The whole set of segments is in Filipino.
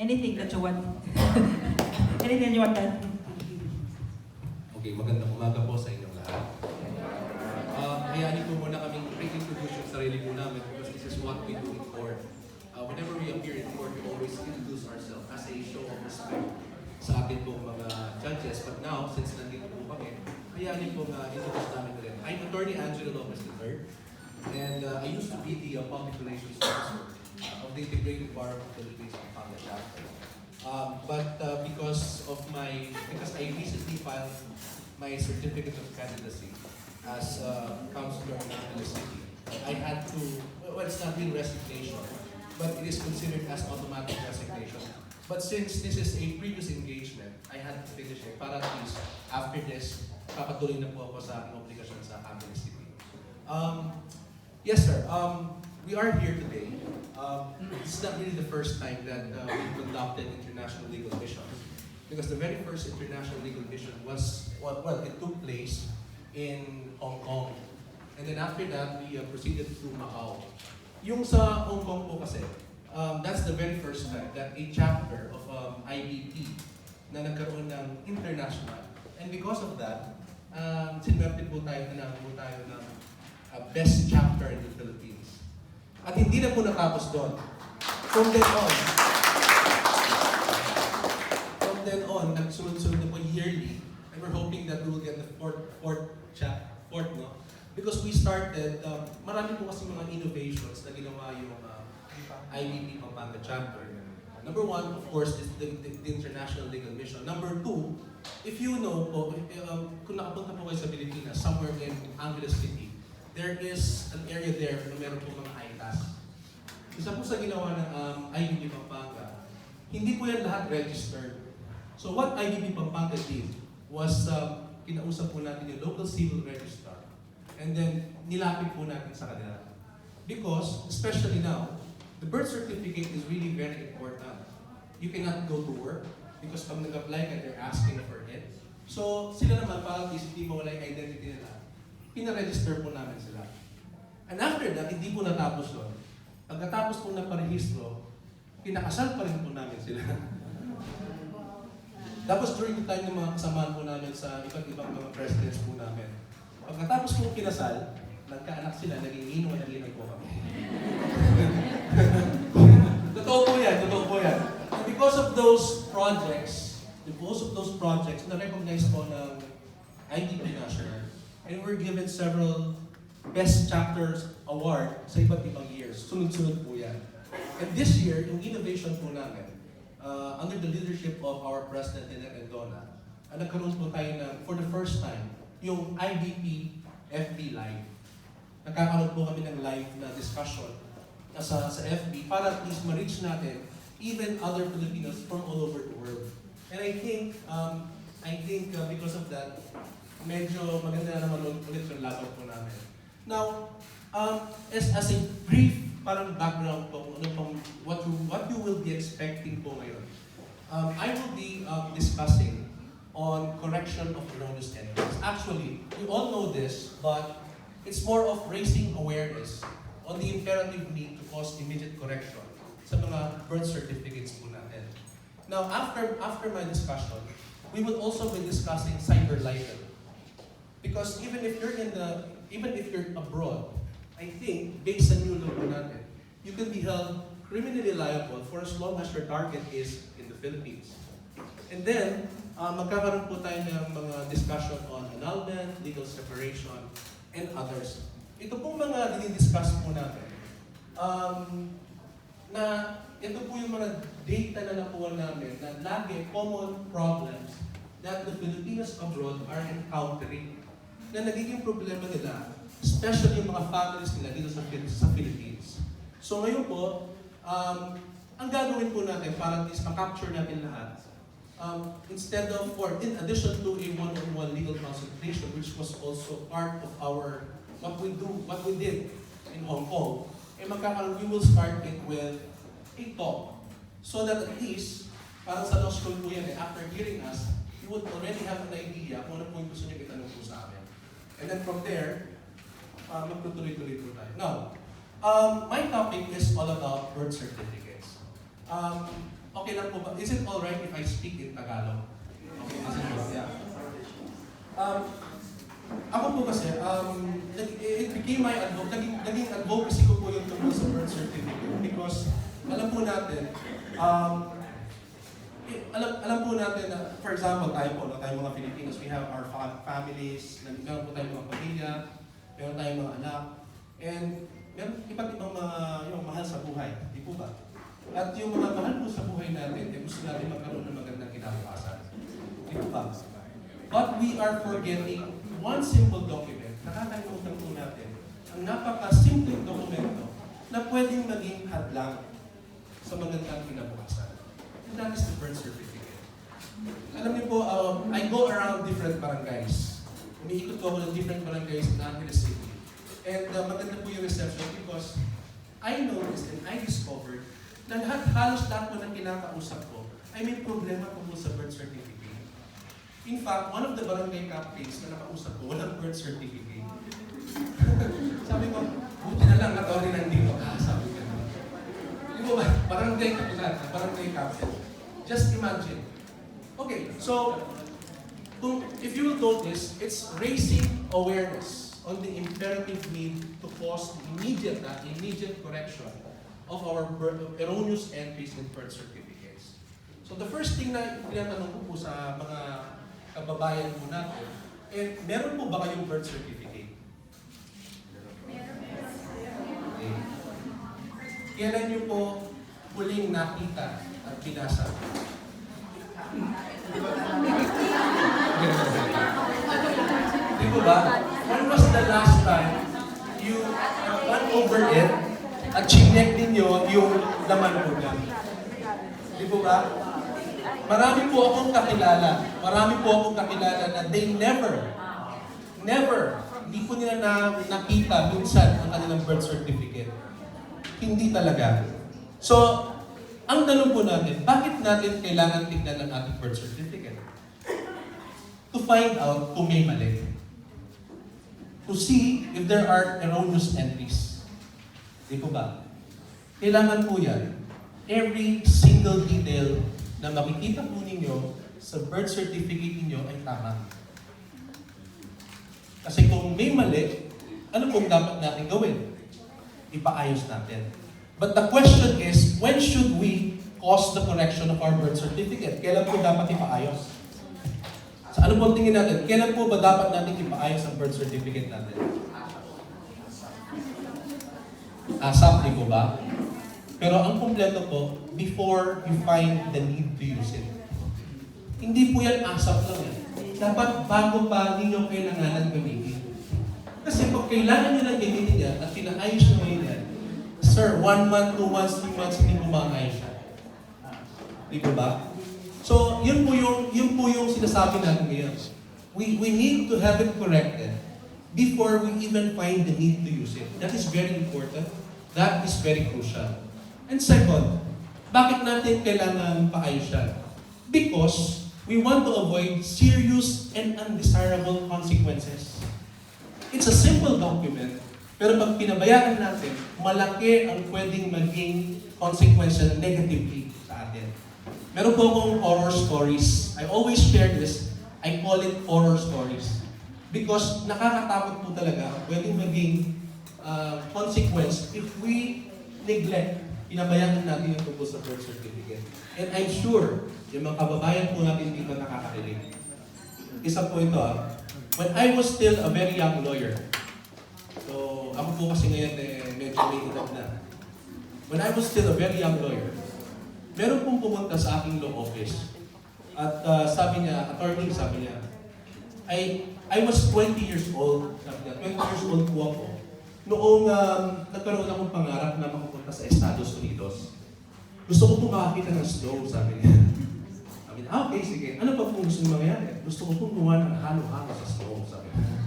Anything that you want. Anything you want that. Okay, magandang umaga po sa inyong lahat. Hayaan po muna kaming reintroduce yung sarili po namin because this is what we do in court. Whenever we appear in court, we always introduce ourselves as a show of respect sa atin pong mga judges. But now, since nandito po kami, hayaan po introduce namin rin. I'm Attorney Angelo Lopez III, and I used to be the Public Relations Officer of the Integrated Bar of the Philippines Pampanga Chapter. Because I recently filed my certificate of candidacy as councilor in the city, I had to, well, it's not really resignation, but it is considered as automatic resignation. But since this is a previous engagement, I had to finish it para at least after this, papatuloy na po ako sa aking obligasyon sa Cabinet City. Yes, sir. We are here today. This is not really the first time that we've conducted international legal missions, because the very first international legal mission was, it took place in Hong Kong. And then after that, we proceeded through Macau. Yung sa Hong Kong po kasi, that's the very first time that a chapter of IBP na nagkaroon ng international. And because of that, sinwerte po tayo na ng best chapter in the Philippines. At hindi na po natapos doon. From then on, nagsunod-sunod na po yearly, and we're hoping that we will get the fourth, no? Because we started, marami po kasi mga innovations na ginawa yung IBP Pampanga Chapter. Number one, of course, is the International Legal Mission. Number two, if you know po, kung nakapunta po kayo sa Pilipinas, somewhere in Angelo City, there is an area there na meron po mga ITAS. Isa po sa ginawa ng IBP Pampanga, hindi po yan lahat registered. So what IBP Pampanga did was kinausap po natin yung local civil registrar, and then nilapit po natin sa kanila. Because, especially now, the birth certificate is really very important. You cannot go to work because pag nag-apply ka, they're asking for it. So, sila naman, para at least hindi mawala yung identity nila, pinaregister po namin sila. And after that, hindi po natapos doon. Pagkatapos po na parehistro, pinakasal pa rin po namin sila. Tapos during the time ng mga kasamahan po namin sa iba't ibang mga presidents po namin, pagkatapos po kinasal, nagkaanak sila, naging ninong at ninang po kami. Totoo po yan. And because of those projects, na-recognize po ng IDP National, and we're given several Best Chapters Award sa iba't ibang years. Sunod-sunod po yan. And this year, yung innovation po namin, under the leadership of our President Angelo, nagkaroon po tayo ng, for the first time, yung IBP FB Live. Nagkakaroon po kami ng live na discussion sa FB para at least ma-reach natin even other Filipinos from all over the world. And I think because of that, medyo maganda na naman ulit yung laban po namin. Now, as a brief parang background po, what you will be expecting po ngayon. I will be discussing on correction of erroneous entries. Actually, you all know this, but it's more of raising awareness on the imperative need to cause immediate correction sa mga birth certificates po natin. Now, after my discussion, we will also be discussing cyber libel. Because even if you're abroad, I think, based on new law po natin, you can be held criminally liable for as long as your target is in the Philippines. And then, magkakaroon po tayo ng mga discussion on annulment, legal separation, and others. Ito pong mga dinidiscuss po natin, na ito po yung mga data na nakuha namin na lagi common problems that the Filipinos abroad are encountering, na nagiging problema nila, especially yung mga families nila dito sa Philippines. So ngayon po, ang gagawin po natin para at least makapture natin lahat, in addition to a one-on-one legal consultation, which was also part of our, what we did in Hong Kong, we will start it with a talk. So that at least, parang sa law school po yan, after hearing us, you would already have an idea kung ano po yung gusto niyo itanong po sa amin. And then from there, magtutuloy-tuloy po tayo. Now, my topic is all about birth certificates. Okay lang po ba? Is it alright if I speak in Tagalog? Okay, is it alright? Yeah. Ako po kasi, it became my naging advocacy ko po yung tungkol sa birth certificate because alam po natin, alam po natin na, for example, tayo po, tayo mga Filipinos, we have our families, meron po tayong mga pamilya, meron tayong mga anak, and meron iba't ibang mga yung mahal sa buhay, di po ba? At yung mga mahal po sa buhay natin, gusto natin magkaroon ng magandang kinabukasan. Di po ba? But we are forgetting one simple document, nakakalimutan po natin, ang napaka-simple dokumento na pwedeng maging hadlang sa magandang kinabukasan. And that is the birth certificate. Alam niyo po, I go around different barangays. Umiikot po ako ng different barangays in Angeles City. And maganda po yung reception because I noticed and I discovered na halos lahat po ng kinakausap ko ay may problema po sa birth certificate. In fact, one of the barangay captains na nakausap ko, walang birth certificate. Sabi ko, buti na lang attorney nandito ka, sabi ko. Di ba, barangay captain. Just imagine. Okay, so, if you will notice, it's raising awareness on the imperative need to cause immediate correction of our erroneous entries in birth certificates. So the first thing na tinatanong ko po sa mga kababayan po natin, meron po ba kayong birth certificate? Okay. Kailan niyo po huling nakita at binasa? Di ba ba? When was the last time you went over it at chinek ninyo yung laman po niya? Di ba? Marami po akong kakilala na they never, hindi po nila nakita minsan ang kanilang birth certificate. Hindi talaga. So, ang tanong po natin, bakit natin kailangan tignan ang ating birth certificate? To find out kung may mali. To see if there are erroneous entries. Di po ba? Kailangan po yan. Every single detail na makikita po ninyo sa birth certificate ninyo ay tama. Kasi kung may mali, ano pong dapat natin gawin? Ipaayos natin. But the question is, when should we cause the correction of our birth certificate? Kailan po dapat ipaayos? Sa ano pong tingin natin? Kailan po ba dapat natin ipaayos ang birth certificate natin? ASAP, di po ba? Pero ang kompleto po, before you find the need to use it. Hindi po yan ASAP lang eh. Dapat bago pa ninyo kailangan gamitin. Kasi pag kailangan nyo lang gamitin yan at pinaayos nyo ngayon yan, sir, 1 month, 2 months, 3 months, hindi kumakayos siya. Di ba? So, yun po yung sinasabi natin ngayon. We need to have it corrected before we even find the need to use it. That is very important. That is very crucial. And second, bakit natin kailangan paayos siya? Because we want to avoid serious and undesirable consequences. It's a simple document, pero pag pinabayaan natin, malaki ang pwedeng maging consequence negatively sa atin. Meron po akong horror stories. I always share this. I call it horror stories. Because nakakatakot po talaga ang pwedeng maging consequence if we neglect, pinabayaan natin yung tungkol sa birth certificate. And I'm sure, yung mga kababayan po natin dito nakakarinig. Isa po ito when I was still a very young lawyer, so ako po kasi ngayon medyo may edad na. When I was still a very young lawyer, meron pong pumunta sa aking law office. At sabi niya, attorney, sabi niya, I was 20 years old, sabi niya, 20 years old po ako. Noong nagkaroon akong pangarap na makapunta sa Estados Unidos. Gusto ko pong makakita ng snow, sabi niya. Sabi niya, okay, sige. Ano pa pong gusto niyo mangyari? Gusto ko pong gumawa ng halo-halo sa snow, sabi niya.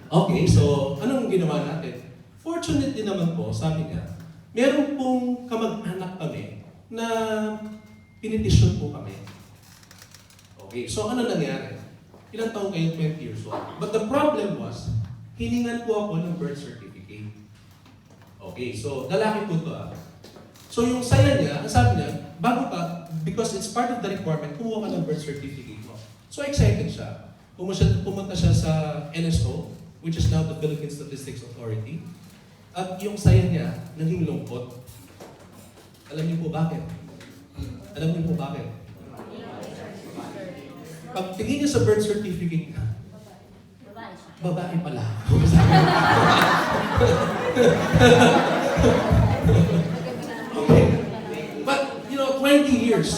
Okay, so anong ginawa natin? Fortunately naman po, sabi niya, meron pong kamag-anak kami na pinitisyon po kami. Okay, so ano nangyari? Ilang taon kayo? 20 years old. But the problem was, hiningan po ako ng birth certificate. Okay, so lalaki po ito So yung saya niya, ang sabi niya, bago ka, Because it's part of the requirement, kumuha ka ng birth certificate mo. So excited siya. Pumunta siya sa NSO, which is now the Philippine Statistics Authority. At yung saya niya, naging lungkot. Alam niyo po bakit? Alam niyo po bakit? Pag tingin niya sa birth certificate niya, babae pala. Okay. But, 20 years,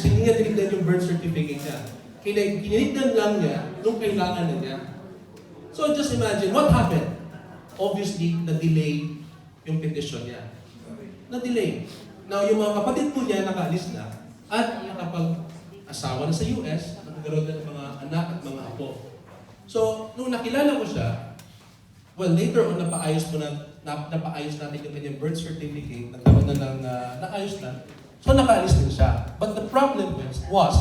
hindi niya tinignan yung birth certificate niya. Kinignan lang niya nung kailangan na niya. So just imagine, what happened? Obviously, na-delay yung petition niya. Na-delay. Now, yung mga kapatid po niya nakaalis na at nakapag-asawa na sa US, nagkaroon na ng mga anak at mga apo. So, nung nakilala ko siya, well, later on, napaayos natin yung kanyang birth certificate, nagkaroon na ng naayos na. So, nakaalis din siya. But the problem was,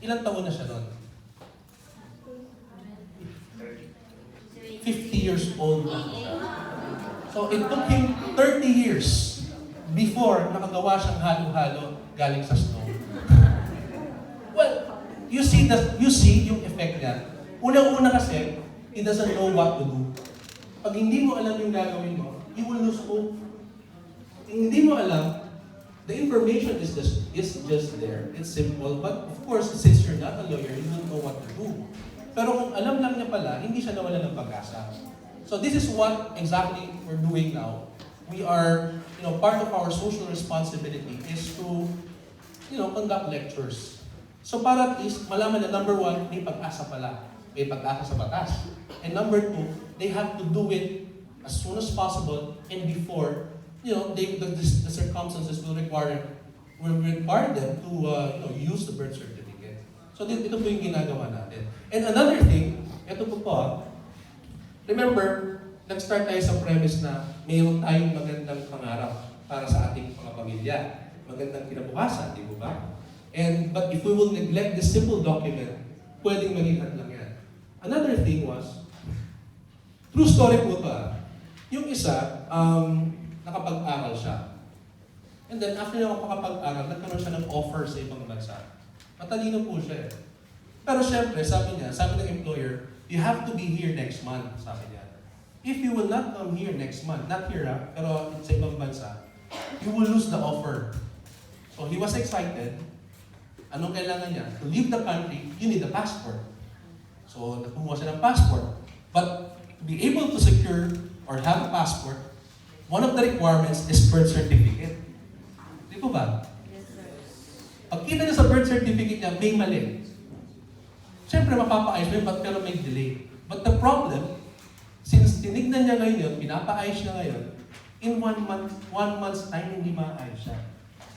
ilang taon na siya noon? 50 years old na siya. So, it took him 30 years before nakagawa siyang halo-halo galing sa snow. Well, you see yung effect niya. Unang-una kasi, he doesn't know what to do. Pag hindi mo alam yung gagawin mo, you will lose hope. Hindi mo alam, the information is just there. It's simple. But of course, since you're not a lawyer, you don't know what to do. Pero kung alam lang niya pala, hindi siya nawala ng pag-asa. So this is what exactly we're doing now. We are, part of our social responsibility is to, conduct lectures. So para at least malaman na number one, may pag-asa pala. May pag-asa sa batas. And number two, they have to do it as soon as possible and before, the circumstances will require them to use the birth certificate. So ito po yung ginagawa natin. And another thing, ito po, remember, nag-start tayo sa premise na mayroon tayong magandang pangarap para sa ating mga pamilya. Magandang kinabukasan, di ba? But if we will neglect this simple document, pwedeng maging hadlang yan. Another thing was, true story po ito, yung isa, nakapag-aral siya. And then after niya makapag-aral, nagkaroon siya ng offer sa ibang bansa. Matalino po siya eh. Pero syempre, sabi ng employer, you have to be here next month, sabi niya. If you will not come here next month, not here pero sa ibang bansa, you will lose the offer. So he was excited. Anong kailangan niya? To leave the country, you need a passport. So kumuha siya ng passport. But to be able to secure or have a passport, one of the requirements is birth certificate. Di po ba? Yes, sir. Pag kita niya sa birth certificate niya, may mali. Siyempre, mapapaayos mo yun, pero may delay. But the problem, since tinignan niya ngayon yun, pinapaayos niya ngayon, in one month's time, hindi maayos siya.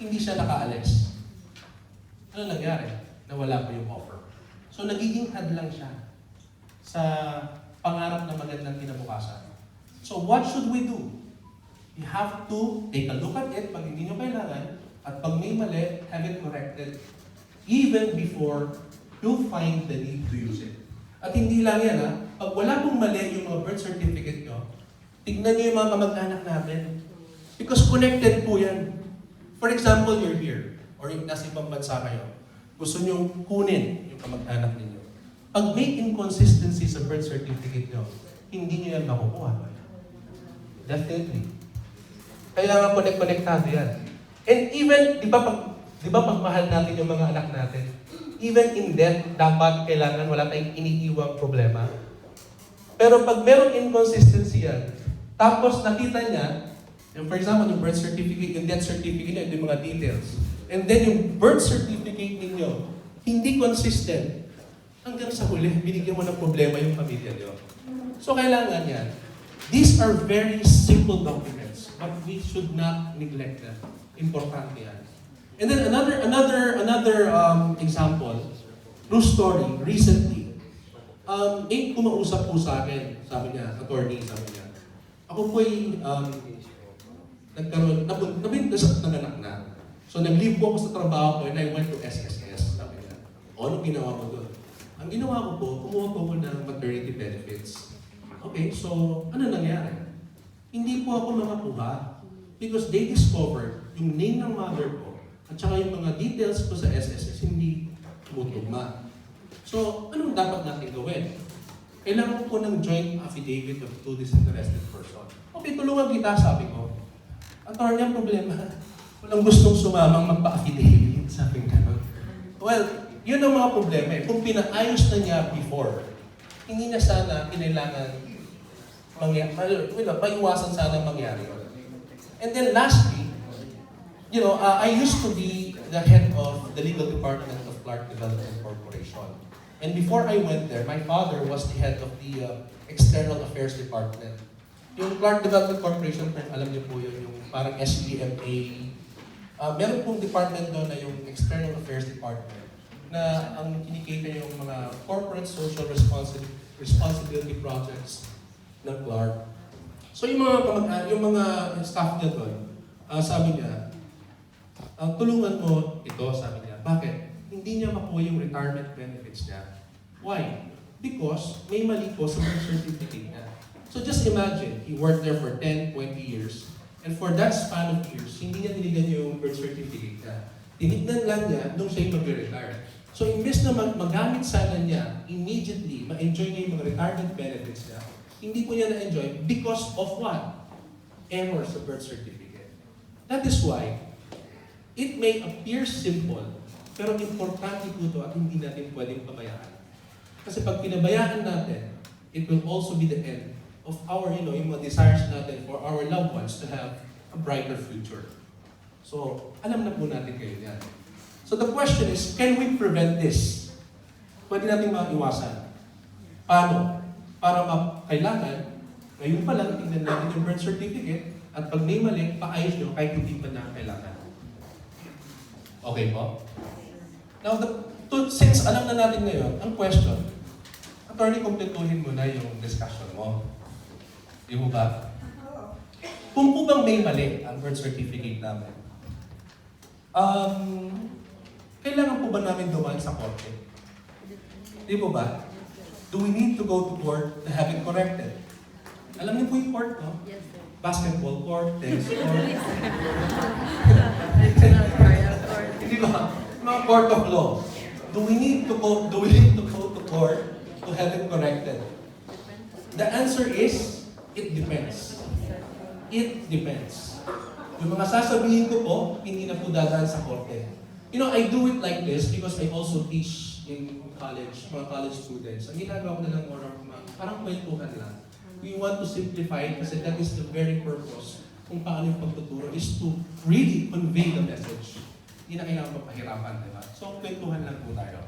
Hindi siya nakaalis. Ano nangyari? Nawala pa yung offer. So, nagiging hadlang siya sa pangarap na magandang kinabukasan. So, what should we do? You have to take a look at it pag hindi nyo kailangan, at pag may mali, have it corrected even before you find the need to use it. At hindi lang yan pag wala pong mali yung mga birth certificate nyo, tignan nyo yung mga kamag-anak natin. Because connected po yan. For example, you're here, or nasa ibang bansa kayo, gusto nyo kunin yung kamag-anak ninyo. Pag may inconsistency sa birth certificate nyo, hindi nyo yan makukuha. Definitely. Kailangan connect-connectado yan. And even, di ba pag mahal natin yung mga anak natin, even in death, dapat kailangan wala tayong iniiwang problema. Pero pag merong inconsistency yan, tapos nakita niya, yung for example, yung birth certificate, yung death certificate niya, yung mga details. And then yung birth certificate ninyo, hindi consistent. Hanggang sa huli, binigyan mo ng problema yung pamilya niyo. So kailangan yan. These are very simple documents, but we should not neglect them. Importante yan. And then another example, true story, recently. Kumausap po sa akin, sabi niya, attorney, sabi niya. Ako po'y nabintas at nanganak na. So nag-leave po ako sa trabaho ko and I went to SSS, sabi niya. O, anong ginawa ko doon? Ang ginawa ko po, kumuha po ako ng maternity benefits. Okay, so ano nangyari? Hindi po ako makakuha because they discovered yung name ng mother ko at saka yung mga details ko sa SSS hindi tumutugma. So, anong dapat natin gawin? Kailangan ko ng joint affidavit of two disinterested person. Okay, tulungan kita, sabi ko. Attorney, ang problema, walang gustong sumamang magpa-affidavit, sabi nga. Well, yun ang mga problema eh. Kung pinaayos na niya before, hindi na sana kinailangan maiwasan sana mangyari. And then lastly, I used to be the head of the legal department of Clark Development Corporation. And before I went there, my father was the head of the external affairs department. Yung Clark Development Corporation, kung alam niyo po yun, yung parang SDMA, meron pong department doon na yung external affairs department na ang kinikita yung mga corporate social responsibility projects ng Clark. So yung mga staff niya doon, sabi niya, tulungan mo ito, sabi niya. Bakit? Hindi niya makuha yung retirement benefits niya. Why? Because may mali po sa birth certificate niya. So just imagine, he worked there for 10, 20 years, and for that span of years, hindi niya tinignan yung birth certificate niya. Tinignan lang niya nung siya mag-retire. So imbes na magamit sana niya, immediately, ma-enjoy niya yung mga retirement benefits niya, hindi po niya na-enjoy because of what? Error sa birth certificate. That is why, it may appear simple, pero importante po ito at hindi natin pwedeng pabayaan. Kasi pag pinabayaan natin, it will also be the end of our, yung mga desires natin for our loved ones to have a brighter future. So, alam na po natin kayo yan. So the question is, can we prevent this? Pwede natin maiwasan. Paano? Para kailangan, ngayon pa lang, tingnan natin yung birth certificate, at pag may mali, paayos nyo kahit hindi pa na kailangan. Okay po? Now, since alam na natin ngayon, ang question, attorney, kumpletuhin mo na yung discussion mo. Di mo ba? Kung po bang may mali ang birth certificate namin, kailangan po ba namin dumaan sa korte? Di po ba? Do we need to go to court to have it corrected? Alam niyo po yung court, no? Yes, sir. Basketball court, tennis court. Di ba? Mga court of law. Do we need to go to court to have it corrected? The answer is, it depends. It depends. Yung mga sasabihin ko po, hindi na po dadaan sa korte. I do it like this because I also teach in college, mga college students. Ang ginagawa ko na lang more of parang kwentuhan lang. We want to simplify it kasi that is the very purpose kung paano yung pagtuturo is to really convey the message. Hindi na kailangan papahirapan, di ba? So, kwentuhan lang po tayo.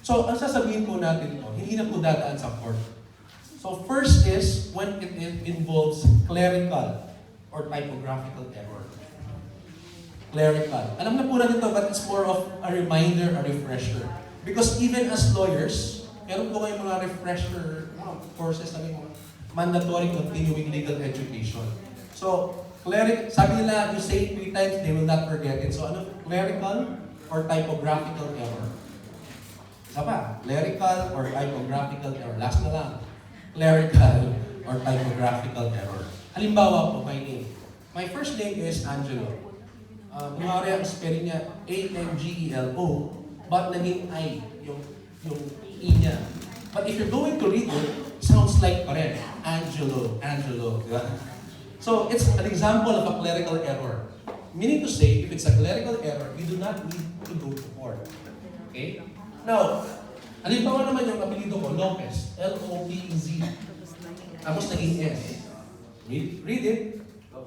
So, ang sasabihin po natin po, hindi na po dadaan sa court. So, first is when it involves clerical or typographical error. Clerical. Alam na po natin ito, but it's more of a reminder, a refresher. Because even as lawyers, meron po kayong mga refresher courses na may mga mandatory continuing legal education. So, sabi nila, you say it 3 times, they will not forget it. So, clerical or typographical error? Isa pa, clerical or typographical error. Last na lang. Clerical or typographical error. Halimbawa po, my name. My first name is Angelo. Kumari ang spelling niya A-N-G-E-L-O, but naging I, yung E niya. But if you're going to read it, sounds like pa rin. Angelo. Diba? So, it's an example of a clerical error. Meaning to say, if it's a clerical error, you do not need to go to court. Okay? Now, halimbawa naman yung apelido ko, Lopez. L-O-P-E-Z. Tapos naging S. Read it.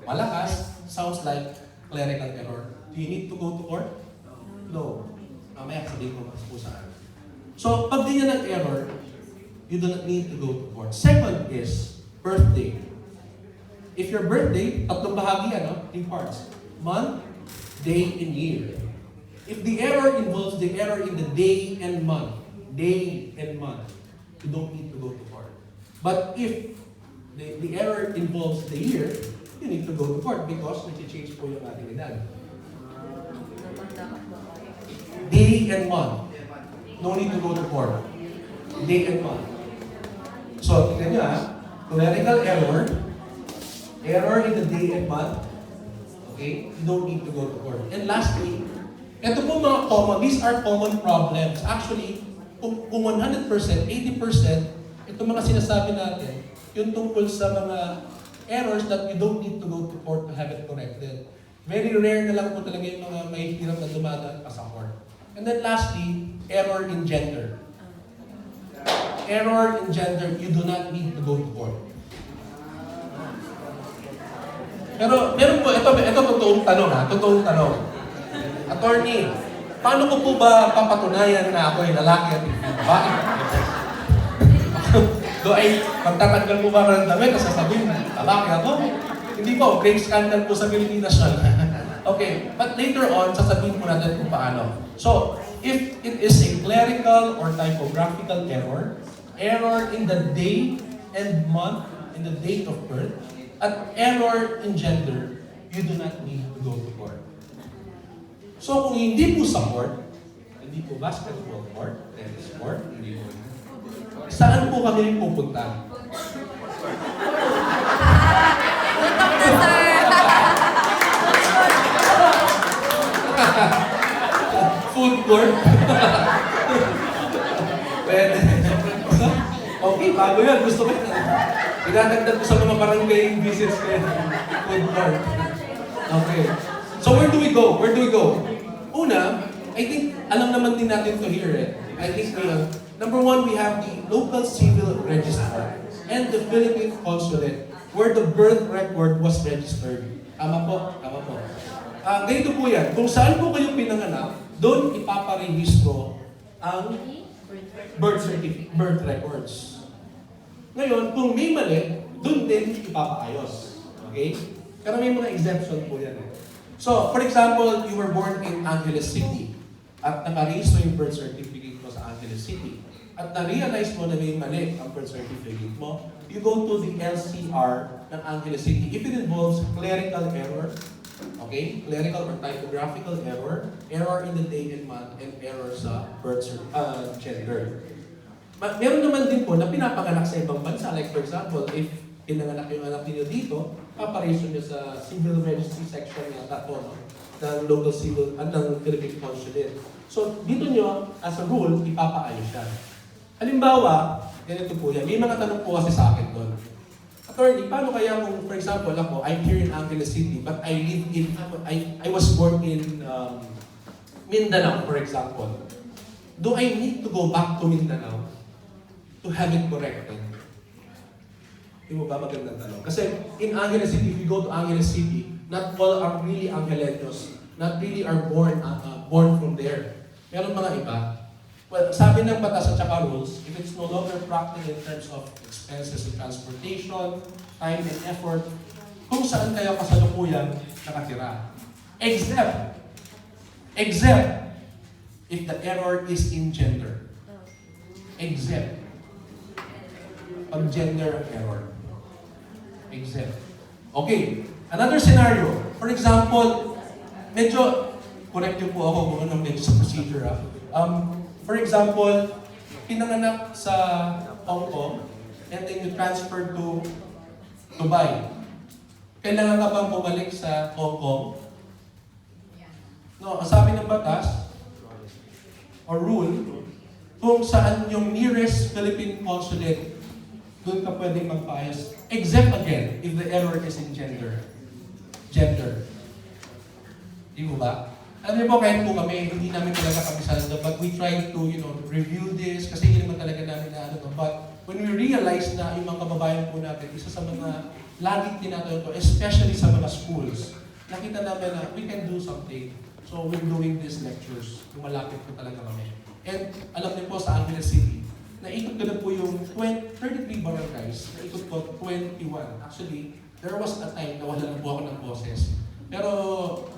Malakas. Sounds like clerical error. Do you need to go to court? No. Mamaya sabihin ko mas po saan. So, pag ganyan ang error, you do not need to go to court. Second is birthday. If your birthday, tatlong bahagi yan, in parts. Month, day, and year. If the error involves the error in the day and month, you don't need to go to court. But if the error involves the year, you need to go to court because nag-change po yung ating edad. Day and month. No need to go to court. Day and month. So, tignan nyo clerical error in the day and month, okay? You don't need to go to court. And lastly, Ito po mga common, these are common problems. Actually, kung 100%, 80%, itong mga sinasabi natin, yung tungkol sa mga errors that we don't need to go to court to have it corrected. Very rare na lang po talaga yung mga may hirap na dumadaan pa sa court. And then lastly, error in gender. Error in gender, you do not need to go to court. Pero meron po, ito totoong tanong ha, totoong tanong. Attorney, paano ko po ba papatunayan na ako ay lalaki at babae? Do ay magtatanggal po ba ng damit at sasabihin, lalaki ako? Hindi po, grave scandal po sa Pilipinas yan. Okay, but later on, sasabihin po natin kung paano. So, if it is a clerical or typographical error, error in the day and month, in the date of birth, at error in gender, you do not need to go to court. So kung hindi po sa court, hindi po basketball court, tennis court, hindi po. Saan po kami pupunta? Tutok na, sir! Food court? Pwede. Okay, bago yan. Gusto ko yan. Pinatagdag ko sa mga barangay visits ko yan. Food court. Okay. So where do we go? Where do we go? Una, I think, alam naman din natin to here eh. I think number one, we have the local civil register and the Philippine Consulate where the birth record was registered. Tama po? Tama po. Ganito po yan. Kung saan po kayong pinanganak, doon ipaparehistro ang birth records. Ngayon, kung may mali, doon din ipapaayos. Okay? Pero may mga exemption po yan eh. So, for example, you were born in Angeles City at nakarehistro yung birth certificate mo sa Angeles City at na-realize mo na may mali ang birth certificate mo, you go to the LCR ng Angeles City. If it involves clerical error, okay, clerical or typographical error, error in the day and month, and error sa birth gender. But meron naman din po na pinapanganak sa ibang bansa. Like for example, if pinanganak yung anak niyo dito, paparehistro niyo sa civil registry section ng ng local civil ng Philippine Consulate. So dito niyo, as a rule, ipapaayos yan. Halimbawa, ganito po yan. May mga tanong po kasi sa akin doon. Attorney, paano kaya kung, for example, ako, I'm here in Angeles City, but I live in, I was born in Mindanao, for example. Do I need to go back to Mindanao to have it corrected? Di mo ba magandang tanong? Kasi in Angeles City, if you go to Angeles City, not all are really Angelenos, not really are born from there. Meron mga iba. Well, sabi ng batas at saka rules, if it's no longer practical in terms of expenses and transportation, time and effort, kung saan kayo kasalukuyan nakatira. Except if the error is in gender. Except pag gender error. Except. Okay, another scenario. For example, medyo, correct niyo po ako kung anong medyo sa procedure. For example, pinanganak sa Hong Kong and then you transfer to Dubai. Kailangan ka bang bumalik sa Hong Kong? No, ang sabi ng batas or rule, kung saan yung nearest Philippine Consulate, doon ka pwedeng magpaayos. Except again, if the error is in gender. Di mo ba? Alam niyo po, kahit po kami, hindi namin talaga kabisado, but we try to, review this, kasi hindi naman talaga namin na ano to. But when we realize na yung mga kababayan po natin, isa sa mga laging tinatayo to, especially sa mga schools, nakita namin na we can do something. So we're doing these lectures, lumalapit po talaga kami. And alam niyo po, sa Angeles City, naikot ko na po yung 33 barangays, naikot ko 21. Actually, there was a time na wala na po ako ng boses. Pero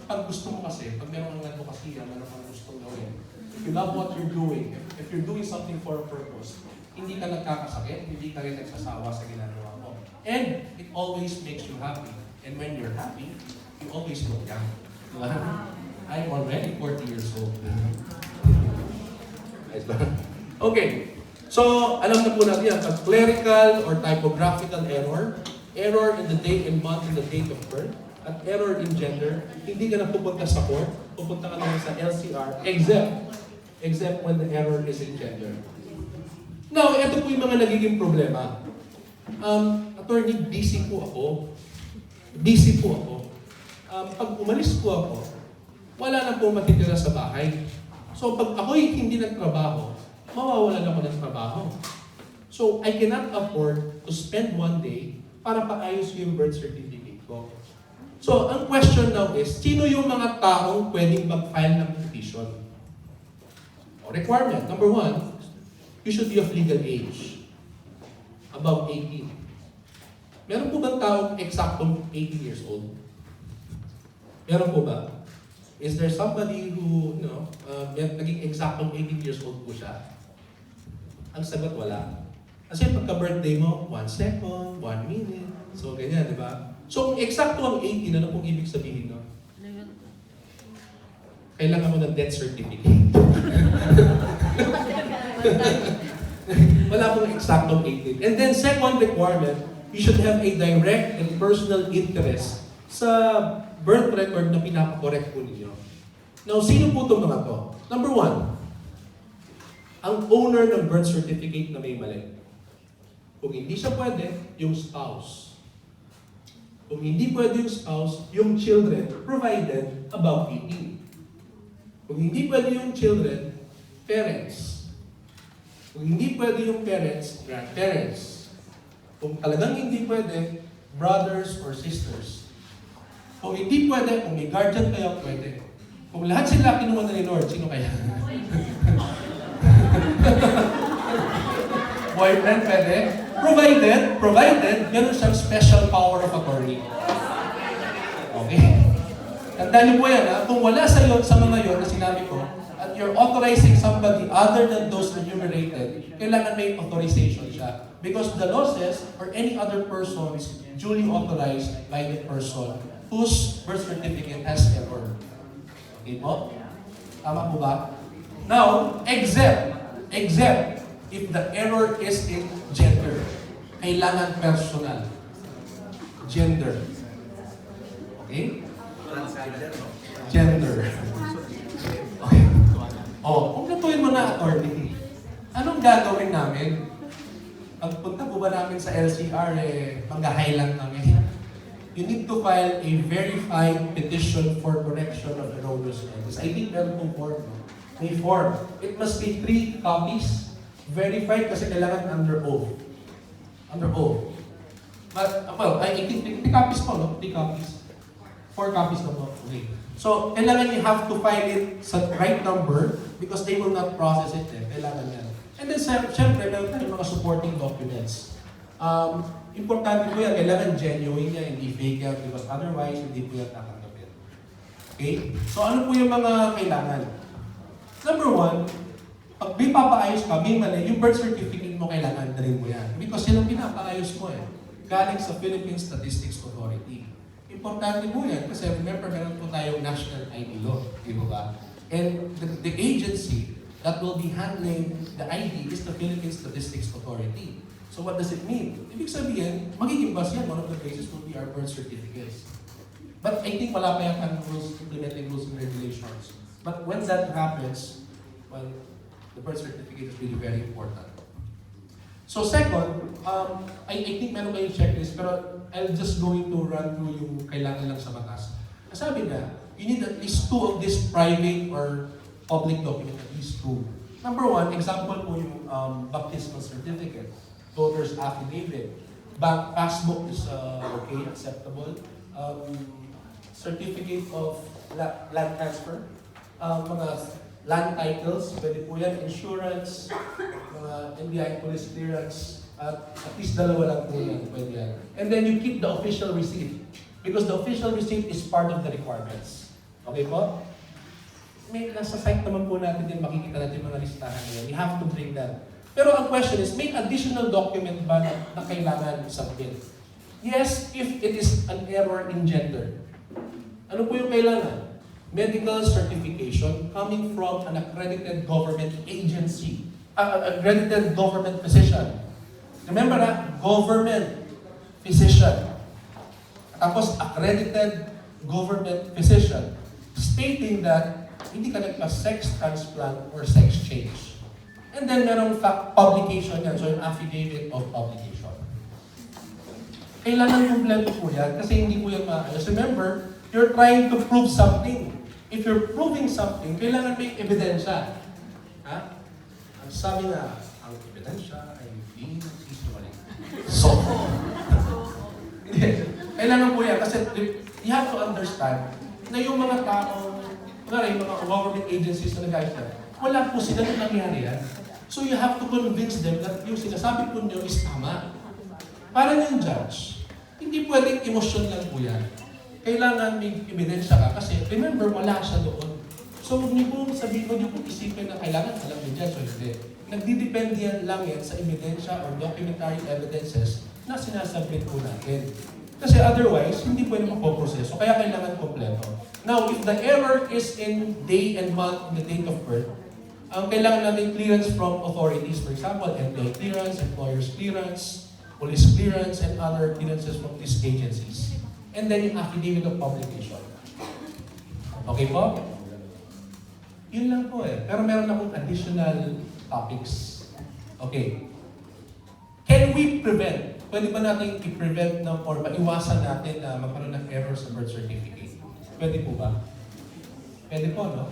pag gusto mo kasi, pag meron kang advokasya, meron kang gustong gawin, if you love what you're doing, if you're doing something for a purpose, hindi ka nagkakasakit, hindi ka rin nagsasawa sa ginagawa mo. And it always makes you happy. And when you're happy, you always look young. Diba? I'm already 40 years old. Okay. So, alam na po natin yan, pag clerical or typographical error, error in the date and month and the date of birth, at error in gender, hindi ka na pupunta sa court, pupunta ka naman sa LCR, except when the error is in gender. Now, ito po yung mga nagiging problema. Attorney, busy po ako. Pag umalis po ako, wala na po matitira sa bahay. So pag ako'y hindi nagtrabaho, mawawalan ako ng trabaho. So I cannot afford to spend one day para paayos yung birth certificate ko. So ang question now is, sino yung mga taong pwedeng mag-file ng petition? Requirement, number 1, you should be of legal age. Above 18. Meron po bang taong eksaktong 18 years old? Meron po ba? Is there somebody who, naging eksaktong 18 years old po siya? Ang sagot, wala. Kasi pagka-birthday mo, 1 second, 1 minute, so ganyan, di ba? So kung eksakto ang 18, ano pong ibig sabihin, no? Kailangan mo ng death certificate. Wala pong eksaktong 18. And then second requirement, you should have a direct and personal interest sa birth record na pinapakorek po ninyo. Now, sino po itong mga to? Number 1, ang owner ng birth certificate na may mali. Kung hindi siya pwede, yung spouse. Kung hindi pwede yung spouse, yung children, provided above 18. Kung hindi pwede yung children, parents. Kung hindi pwede yung parents, grandparents. Kung talagang hindi pwede, brothers or sisters. Kung hindi pwede, kung may guardian kayo, pwede. Kung lahat sila kinuha na ni Lord, sino kaya? Boyfriend, pwede. Provided, meron siyang special power of attorney. Okay? Tandaan niyo po yan, ha? Kung wala sa mga yon na sinabi ko, at you're authorizing somebody other than those enumerated, kailangan may authorization siya. Because the law says, or any other person is duly authorized by the person whose birth certificate has error. Okay po? Tama po ba? Now, except if the error is in gender. Kailangan personal. Gender. Okay? Gender. Okay. Kung natuloy mo na, attorney, anong gagawin namin? Pagpunta po ba namin sa LCR, mag-highlight namin? You need to file a verified petition for correction of erroneous entries. I think meron pong form. May form. It must be 3 copies. Verified kasi kailangan under oath. Under oath. But, I think 3 copies po, no? 3 copies. 4 copies na po. Okay. So, kailangan you have to file it sa right number because they will not process it. Kailangan yan. And then, syempre, meron tayong mga supporting documents. Importante po yan, kailangan genuine yan, hindi fake yan, because otherwise, hindi po yan tatanggapin. Okay? So, ano po yung mga kailangan? Number 1, pag may papaayos ka, may mali, yung birth certificate mo kailangan na rin mo yan. Because silang pinapaayos mo galing sa Philippine Statistics Authority. Importante po yan, kasi remember, meron po tayong national ID law, di ba? And the agency that will be handling the ID is the Philippine Statistics Authority. So what does it mean? Ibig sabihin, magiging base yan, one of the bases will be our birth certificates. But I think wala pa yung rules, implementing rules and regulations. But when that happens, well, the birth certificate is really very important. So second, I think meron kayong checklist, pero I'll just going to run through yung kailangan lang sa batas. Sabi nga, you need at least 2 of this private or public document, at least 2. Number 1, example po yung baptismal certificate. Voter's affidavit. Bank passbook is okay, acceptable. Certificate of land transfer. Mga land titles, pwede po yan. Insurance, mga NBI police clearance. At least 2 lang po yan, pwede yan. And then you keep the official receipt. Because the official receipt is part of the requirements. Okay po? May nasa site naman po natin din, makikita natin mga listahan nila. You have to bring that. Pero ang question is, may additional document ba na kailangan submit? Yes, if it is an error in gender. Ano po yung kailangan? Medical certification coming from an accredited government agency. Accredited government physician. Remember na, government physician. Tapos accredited government physician. stating that hindi ka nagpa-sex transplant or sex change. And then merong publication yan, so yung affidavit of publication. Kailangan kumpleto po yan kasi hindi po yan maayos. Remember, you're trying to prove something. If you're proving something, kailangan may ebidensya. Ha? Ang sabi nga, ang ebidensya ay hindi nagsisinungaling. So, kailangan po yan kasi you have to understand na yung mga tao, yung mga government agencies na nag-ayos yan, wala po sila na nangyari yan. So you have to convince them that yung sinasabi po nyo is tama. Para yung judge, hindi pwedeng emosyon lang po yan. Kailangan may ebidensya ka kasi remember, wala siya doon. So huwag niyo pong sabihin, huwag niyo pong isipin na kailangan alam ni judge o hindi. Nagdidepende yan lang yan sa ebidensya or documentary evidences na sinasabit po natin. Kasi otherwise, hindi pwede mapoproseso. Kaya kailangan kompleto. Now, if the error is in day and month, in the date of birth, ang kailangan natin clearance from authorities. For example, employee clearance, employer's clearance, police clearance, and other clearances from these agencies. And then yung affidavit of publication. Okay po? Yun lang po eh. Pero meron akong additional topics. Okay. Can we prevent? Pwede ba natin i-prevent or maiwasan natin na magkaroon ng error sa birth certificate? Pwede po ba? Pwede po, no?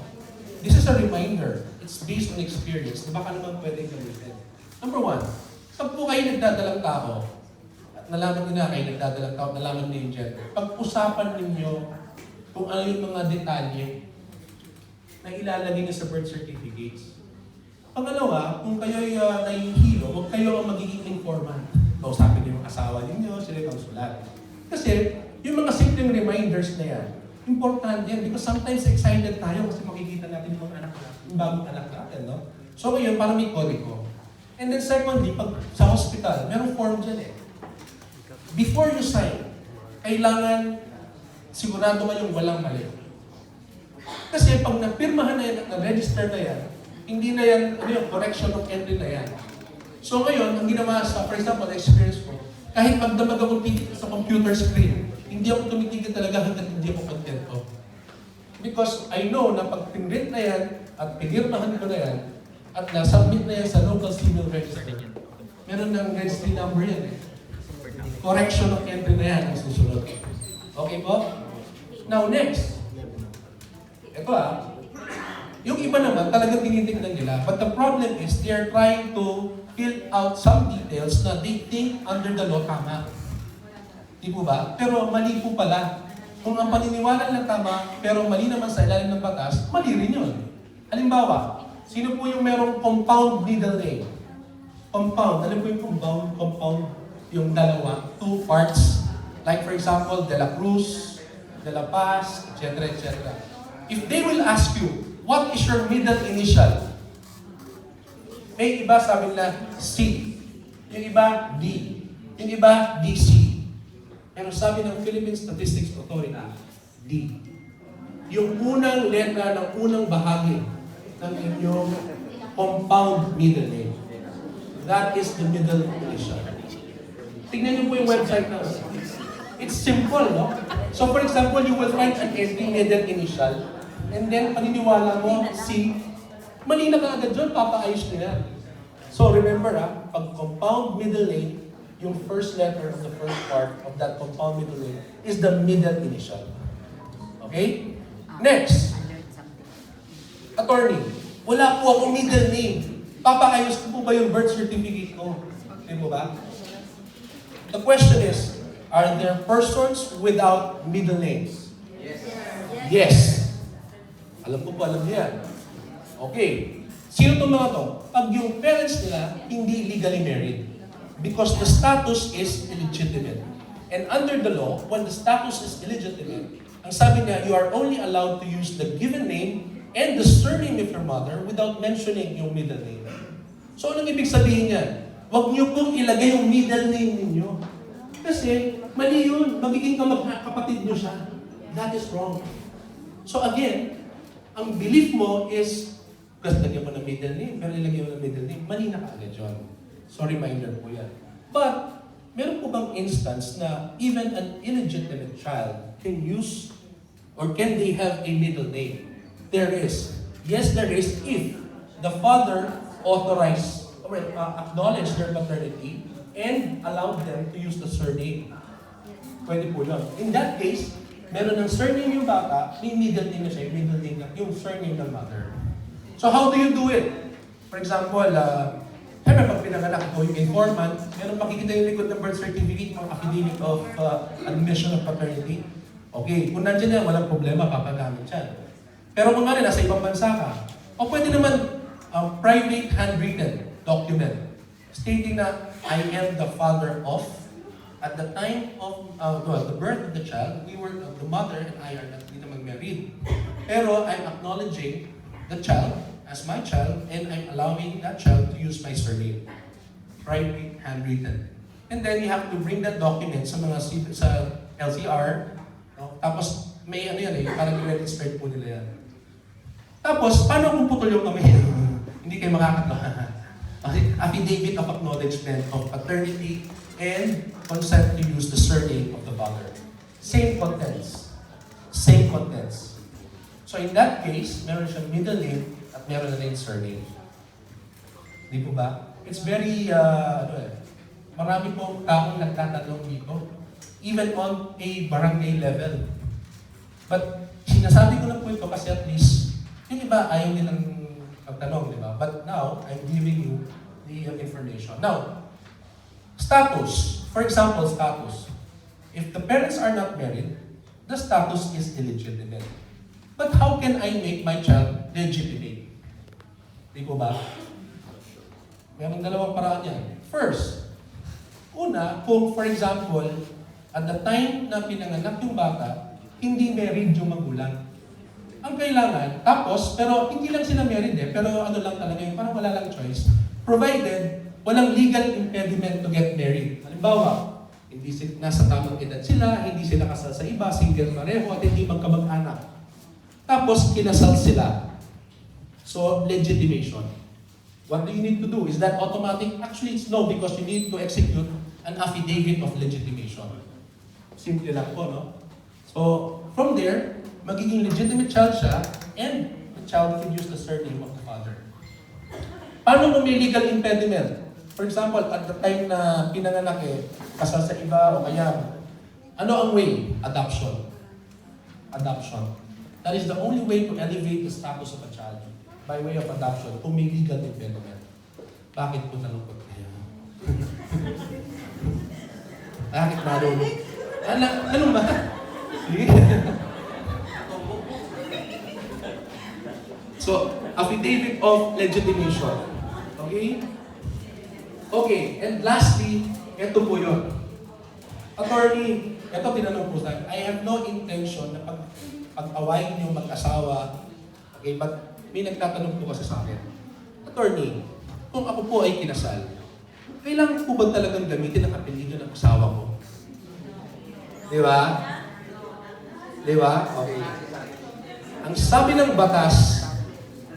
This is a reminder. It's based on experience. Baka naman pwede gamitin. Number one, pag po kayo nagdadalang tao, at nalaman nyo na kayo nagdadalang tao, nalaman nyo yung gender, pag-usapan ninyo kung ano yung mga detalye na ilalagay nyo sa birth certificates. Pangalawa, kung kayo'y nahihilo, huwag kayo ang magiging informant. Kausapin niyo yung asawa ninyo, sila yung sulat. Kasi, yung mga simpleng reminders na yan, importante yan because sometimes excited tayo kasi makikita natin yung mga anak natin, yung bagong anak natin, no? So ngayon, parang may kodigo. And then secondly, pag sa hospital, merong form dyan eh. Before you sign, kailangan sigurado man yung walang mali. Kasi pag napirmahan na yan at na-register na yan, hindi na yan, correction of entry na yan. So ngayon, ang ginawa sa, for example, experience ko, kahit magdamag ako titigil sa computer screen, hindi ako tumitigil talaga hanggang hindi ako kontento. Because I know na pag pinrint na yan, at pinirmahan ko na yan, at nasubmit na yan sa local civil register, meron ng registry number yan eh. Correction of entry na yan ang susunod. Okay po? Now next. Ito yung iba naman talagang tinitingnan nila, but the problem is they are trying to fill out some details na they think under the law tama. Di po ba? Pero mali po pala. Kung ang paniniwala lang tama, pero mali naman sa ilalim ng batas, mali rin yun. Halimbawa, sino po yung merong compound middle name? Compound. Alam po yung compound, yung dalawa, two parts. Like for example, De La Cruz, De La Paz, etc. etc. If they will ask you, what is your middle initial? May iba sabi nila C. Yung iba D. Yung iba DC. Pero sabi ng Philippine Statistics Authority, D. Yung unang letra ng unang bahagi ng inyong compound middle name. That is the middle initial. Tignan niyo po yung website na. It's simple, no? So for example, you will find an entry middle initial. And then, paniniwala mo, C, mali na kaagad dyan, papaayos nila. So, remember pag compound middle name, yung first letter of the first part of that compound middle name is the middle initial. Okay? Next. Attorney, wala po akong middle name. Papaayos ko po ba yung birth certificate ko? Di mo ba? The question is, are there persons without middle names? Yes. Yes. Alam ko po, alam niya. Okay. Sino itong mga to? Pag yung parents nila hindi legally married because the status is illegitimate. And under the law, when the status is illegitimate, ang sabi niya, you are only allowed to use the given name and the surname of your mother without mentioning yung middle name. So anong ibig sabihin niyan? Huwag niyo pong ilagay yung middle name ninyo. Kasi mali yun. Magiging kapatid niyo siya. That is wrong. So again, ang belief mo is, kasi lagyan mo ng middle name, pero ilagyan mo ng middle name, mali na kaagad yun. So reminder po yan. But, meron po bang instance na even an illegitimate child can use Or can they have a middle name? There is. Yes, there is if the father acknowledge their paternity and allowed them to use the surname. Pwede po yun. In that case, meron ng surname yung bata, may middle name na siya, middle name na yung surname ng mother. So how do you do it? For example, siyempre pag pinanganak ito yung informant, meron makikita yung likod ng birth certificate, yung affidavit of admission of paternity. Okay, kung nandiyan yan, walang problema, papagamit yan. Pero kung nga rin, nasa ibang bansa ka, o pwede naman private handwritten document stating na I am the father of, at the time of the birth of the child, the mother and I are not naman married. Pero I'm acknowledging the child as my child and I'm allowing that child to use my surname. Private handwritten. And then you have to bring that document sa LCR. No? Tapos may parang i-register po nila yan. Tapos, paano kung putol yung kamay? Hindi kayo makakatawa. Affidavit of acknowledgement of paternity and consent to use the surname of the father. Same contents. Same contents. So in that case, meron siyang middle name at meron na rin surname. Di po ba? It's very, marami pong taong nagtatanong dito. Even on a barangay level. But sinasabi ko na po ito kasi at least, yung iba ayaw nilang magtanong, di ba? But now, I'm giving you the information. Now, status. For example, status. If the parents are not married, the status is illegitimate. But how can I make my child legitimate? Di po ba? Mayroong dalawang paraan yan. First, una, kung for example, at the time na pinanganak yung bata, hindi married yung magulang. Ang kailangan, pero hindi lang sila married pero ano lang talaga yung parang wala lang choice. Provided, walang legal impediment to get married. Halimbawa, hindi nasa tamang edad sila, hindi sila kasal sa iba, single pareho, at hindi magkamag-anak. Tapos, kinasal sila. So, legitimation. What do you need to do? Is that automatic? Actually, it's no, because you need to execute an affidavit of legitimation. Simple lang po, no? So, from there, magiging legitimate child siya, and the child can use the surname of the father. Paano kung may legal impediment? For example, at the time na pinanganak kasal sa iba o kaya, ano ang way? Adoption. Adoption. That is the only way to elevate the status of a child by way of adoption kung may legal impediment. Bakit po nalungkot kayo? Bakit nalungkot? Ano ba? So, affidavit of legitimation. Okay? Okay, and lastly, ito po yun. Attorney, ito tinanong po sa akin, I have no intention na pag-awayin yung mag-asawa. Okay, but may nagtatanong po kasi sa akin, Attorney, kung ako po ay kinasal, kailangan po ba talagang gamitin ang apelyido ng asawa ko? Di ba? Di ba? Okay. Ang sabi ng batas,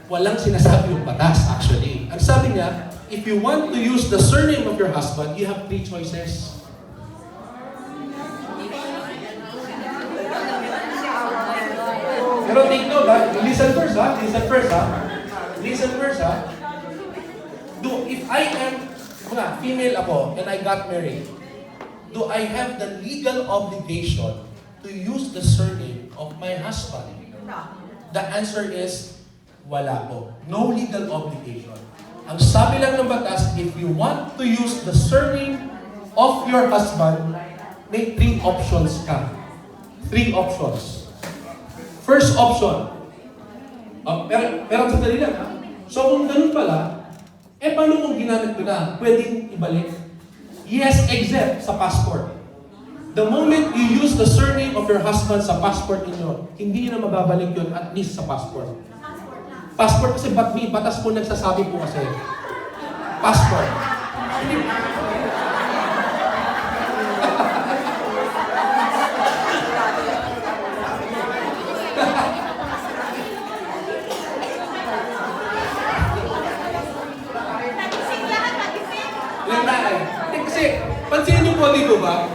walang sinasabi yung batas actually. Ang sabi niya, if you want to use the surname of your husband, you have 3 choices. Pero take note, listen first, Listen first, If I am, female ako, and I got married, do I have the legal obligation to use the surname of my husband? The answer is, wala po. No legal obligation. Ang sabi lang ng batas, if you want to use the surname of your husband, may 3 options ka. 3 options. First option. Pero sandali lang, So kung ganun pala, paano kung ginamit ko na? Pwedeng ibalik? Yes, except sa passport. The moment you use the surname of your husband sa passport niyo, hindi niyo na mababalik yun at least sa passport. Passport kasi batas po nagsasabi po kasi. Passport. Kasi, pansinin niyo po dito ba?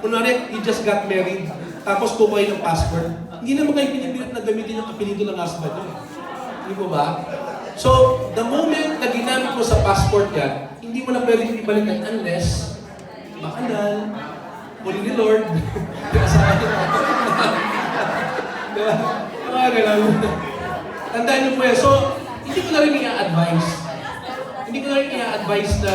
Kunwari, you just got married, tapos kukuha ng passport. Hindi naman kayo pinipilit na gamitin yung apelido ng husband nyo. Hindi po ba? So, the moment na ginamit mo sa passport yan, hindi mo na pwedeng ibalikan unless makanal, huli ni Lord, diba? Mga ganun. Tandaan niyo po yan. So, hindi ko na rin i-advise. Hindi ko na rin i-advise na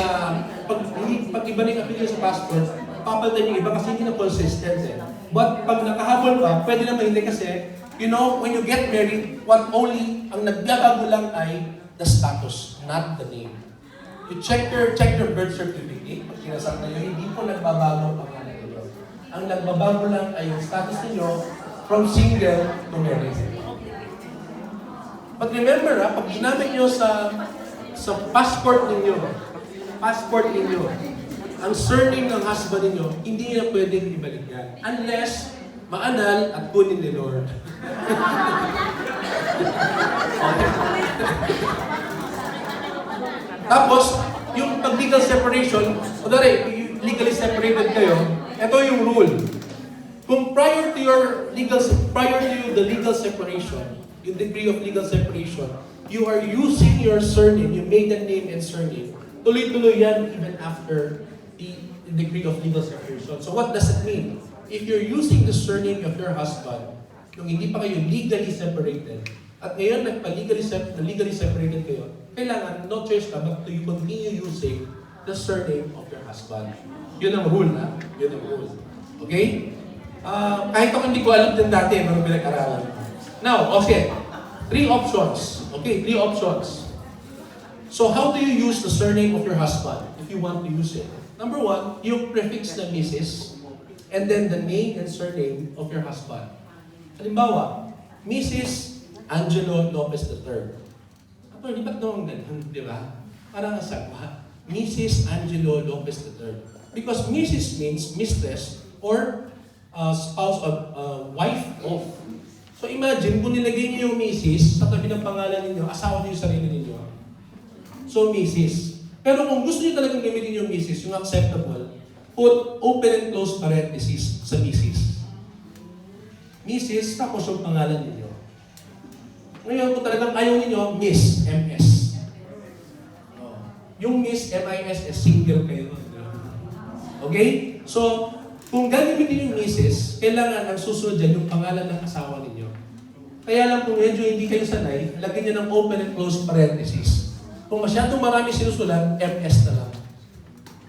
pag iba na yung apelido sa passport, papalitan yung iba kasi hindi na consistent eh. But pag nakahabol pa, pwede naman hindi kasi, you know, when you get married, ang nagbabago lang ay the status, not the name. You check your birth certificate, pag sinasang na yun, hindi po nagbabago ang pangalan ninyo. Ang nagbabago lang ay yung status ninyo from single to married. But remember, pag ginamit nyo sa passport ninyo, ang surname ng husband ninyo, hindi nyo pwedeng ibalik yan. Unless, maanal at kunin ni Lord. Tapos, yung pag-legal separation, legally separated kayo, ito yung rule. Kung prior to the legal separation, yung degree of legal separation, you are using your surname, your maiden name and surname, tuloy-tuloy yan even after the degree of legal separation. So what does it mean? If you're using the surname of your husband, nung hindi pa kayo legally separated, at ngayon legally separated kayo, kailangan no choice ka but to continue using the surname of your husband. Yun ang rule, ha? Yun ang rule. Okay? Kahit ako hindi ko alam din dati, pero pinag-aralan. Now, okay. 3 options. Okay, 3 options. So, how do you use the surname of your husband if you want to use it? Number 1, you prefix the Mrs. and then the name and surname of your husband. Halimbawa, Mrs. Angelo Lopez III. Attorney, ba't naman ganun, di ba? Parang asagwa. Mrs. Angelo Lopez III. Because Mrs. means mistress or spouse of, wife of. So imagine, kung nilagay niyo yung Mrs. sa tabi ng pangalan ninyo, asawa niyo yung sarili ninyo. So Mrs. Pero kung gusto niyo talagang gamitin yung Mrs., yung acceptable, put open and close parentheses sa Mrs. Mrs. tapos yung pangalan ninyo. Ngayon, kung talagang ayaw ninyo, Miss, MS. Yung Miss, MIS, single kayo. Okay? So, kung gagamitin yung Mrs., kailangan ang susunod dyan yung pangalan ng asawa ninyo. Kaya lang kung medyo hindi kayo sanay, lagyan nyo ng open and close parentheses. Kung masyadong marami sinusulat, MS na lang.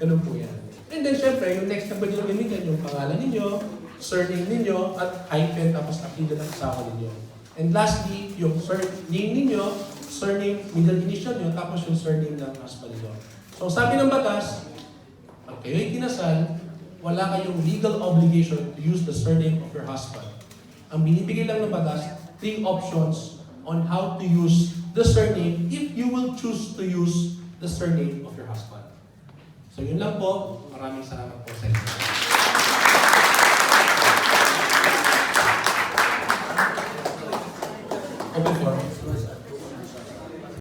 Ganun po yan. And then, syempre, yung next na pwede nyo gamitin, yung pangalan ninyo, surname ninyo, at hyphen, tapos apelyido ng asawa ninyo. And lastly, yung name ninyo, surname, middle initial nyo, tapos yung surname ng husband ninyo. So, sabi ng batas, pag kayo'y kinasal, wala kayong legal obligation to use the surname of your husband. Ang binibigay lang ng batas, 3 options on how to use the surname if you will choose to use the surname of your husband. So yun lang po. Maraming salamat po sa inyo.